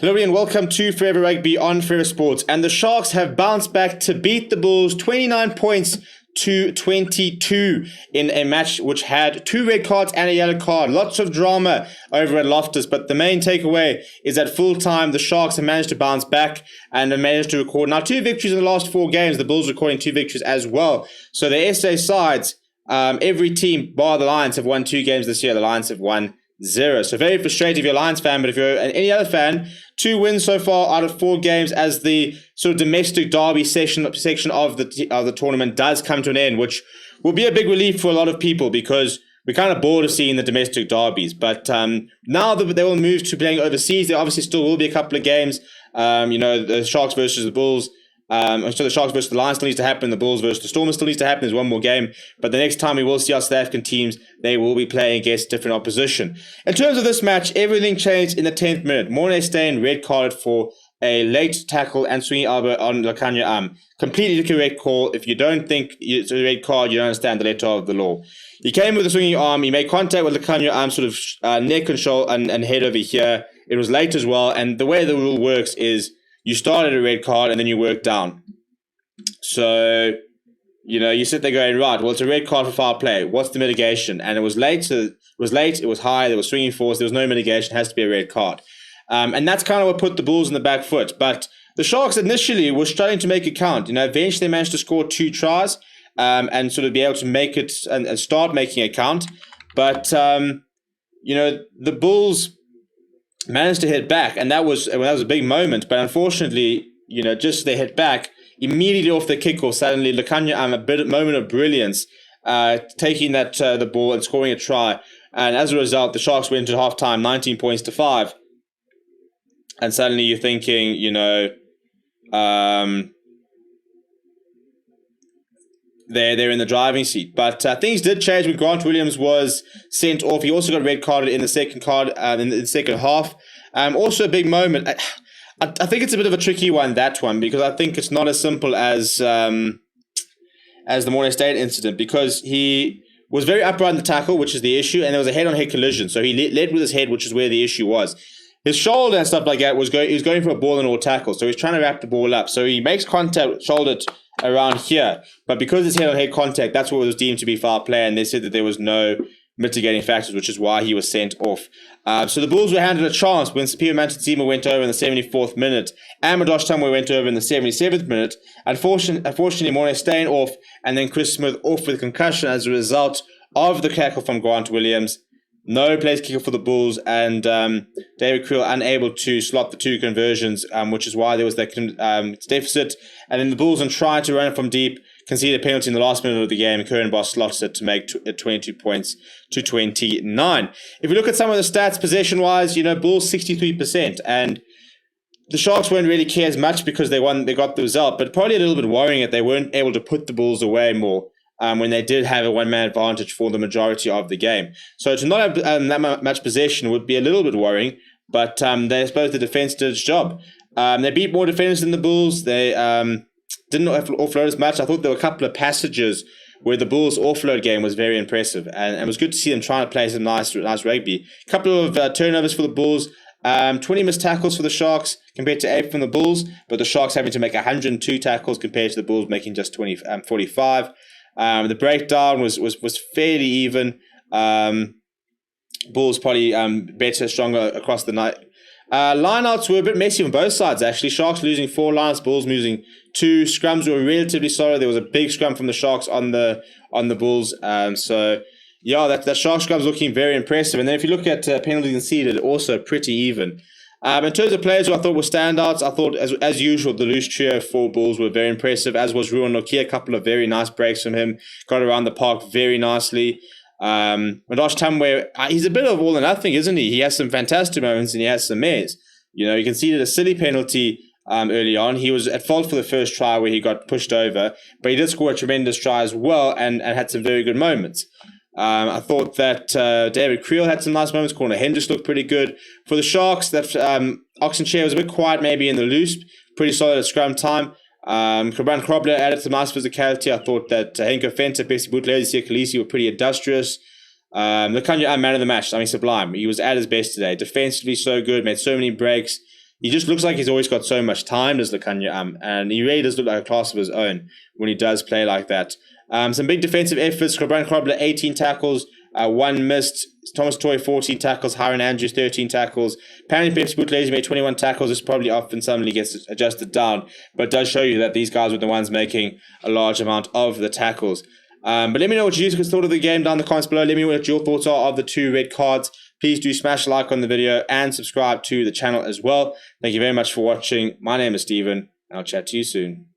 Hello everybody and welcome to Forever Rugby on SuperSport. And the Sharks have bounced back to beat the Bulls 29 points to 22 in a match which had 2 red cards and a yellow card. Lots of drama over at Loftus, but the main takeaway is that full time the Sharks have managed to bounce back and have managed to record now 2 victories in the last 4 games. The Bulls recording 2 victories as well. So the SA sides, every team bar the Lions have won 2 games this year. The Lions have won 0. So very frustrating if you're a Lions fan, but if you're any other fan, 2 wins so far out of 4 games as the sort of domestic derby section of the tournament does come to an end, which will be a big relief for a lot of people because we're kind of bored of seeing the domestic derbies. But now that they will move to playing overseas, there obviously still will be a couple of games. The Sharks versus the Bulls. So the Sharks versus the Lions still needs to happen. The Bulls versus the Stormers still needs to happen. There's one more game. But the next time we will see our South African teams, they will be playing against different opposition. In terms of this match, everything changed in the 10th minute. Monde red carded for a late tackle and swinging elbow on Lakanya. Completely the correct call. If you don't think it's a red card, you don't understand the letter of the law. He came with a swinging arm. He made contact with Lakanya sort of neck and shoulder and head over here. It was late as well. And the way the rule works is you start at a red card and then you work down. So, you sit there going, right, well, it's a red card for foul play. What's the mitigation? And it was late. So it was high. There was swinging force. There was no mitigation. It has to be a red card. And that's kind of what put the Bulls in the back foot. But the Sharks initially were struggling to make it count. Eventually they managed to score 2 tries and sort of be able to make it and start making it count. But, the Bulls managed to hit back, and that was a big moment. But unfortunately, just as they hit back, immediately off the kickoff, suddenly Lakanya a moment of brilliance, taking the ball and scoring a try. And as a result, the Sharks went into halftime 19 points to 5. And suddenly you're thinking, they're in the driving seat. But things did change when Grant Williams was sent off. He also got red carded in the second half. Also a big moment. I think it's a bit of a tricky one, that one, because I think it's not as simple as the Monde State incident, because he was very upright in the tackle, which is the issue, and there was a head-on-head collision. So he led with his head, which is where the issue was. His shoulder and stuff like that he was going for a ball and all tackle, so he's trying to wrap the ball up. So he makes contact, shoulder around here, but because it's head-on-head contact, that's what was deemed to be foul play, and they said that there was no mitigating factors, which is why he was sent off. So the Bulls were handed a chance when Sapiro Mantasima went over in the 74th minute, and Madosh Tamwe went over in the 77th minute. Unfortunately, Morne staying off, and then Chris Smith off with a concussion as a result of the tackle from Grant Williams. No place kicker for the Bulls, and David Creel unable to slot the 2 conversions, which is why there was that deficit. And then the Bulls, in trying to run it from deep, conceded a penalty in the last minute of the game, and Curran Boss slots it to make 22 points to 29. If you look at some of the stats, possession-wise, Bulls 63%, and the Sharks won't really care as much because they got the result, but probably a little bit worrying that they weren't able to put the Bulls away more. When they did have a one-man advantage for the majority of the game. So to not have that much possession would be a little bit worrying, but I suppose the defense did its job. They beat more defenders than the Bulls. They didn't offload as much. I thought there were a couple of passages where the Bulls' offload game was very impressive, and it was good to see them trying to play some nice rugby. A couple of turnovers for the Bulls. 20 missed tackles for the Sharks compared to 8 from the Bulls, but the Sharks having to make 102 tackles compared to the Bulls making just 45. The breakdown was fairly even. Bulls probably better, stronger across the night. Lineouts were a bit messy on both sides, actually. Sharks losing 4 lineouts, Bulls losing 2. Scrums were relatively solid. There was a big scrum from the Sharks on the Bulls. That Shark scrum's looking very impressive. And then if you look at penalties conceded, also pretty even. In terms of players who I thought were standouts, I thought, as usual, the loose trio for Bulls were very impressive, as was Ruan Nokia. A couple of very nice breaks from him. Got around the park very nicely. Madosh Tamwe, he's a bit of all or nothing, isn't he? He has some fantastic moments and he has some mares. He conceded a silly penalty early on. He was at fault for the first try where he got pushed over, but he did score a tremendous try as well and had some very good moments. I thought that David Creel had some nice moments. Corner Hendricks looked pretty good. For the Sharks, that Oxenchair was a bit quiet maybe in the loose. Pretty solid at scrum time. Cabran Krobler added some nice physicality. I thought that Henko Fenter, Pesi Butler, Sia Khaleesi were pretty industrious. Lakanya, man of the match. Sublime. He was at his best today. Defensively so good, made so many breaks. he just looks like he's always got so much time, does Lukanya, and he really does look like a class of his own when he does play like that. Some big defensive efforts. Brian Krobler, 18 tackles, 1 missed. Thomas Toy, 14 tackles. Hiron Andrews, 13 tackles. Apparently, Pep Spport made 21 tackles. It's probably often somebody gets adjusted down, but it does show you that these guys were the ones making a large amount of the tackles. But let me know what you thought of the game down in the comments below. Let me know what your thoughts are of the 2 red cards. Please do smash a like on the video and subscribe to the channel as well. Thank you very much for watching. My name is Steven, and I'll chat to you soon.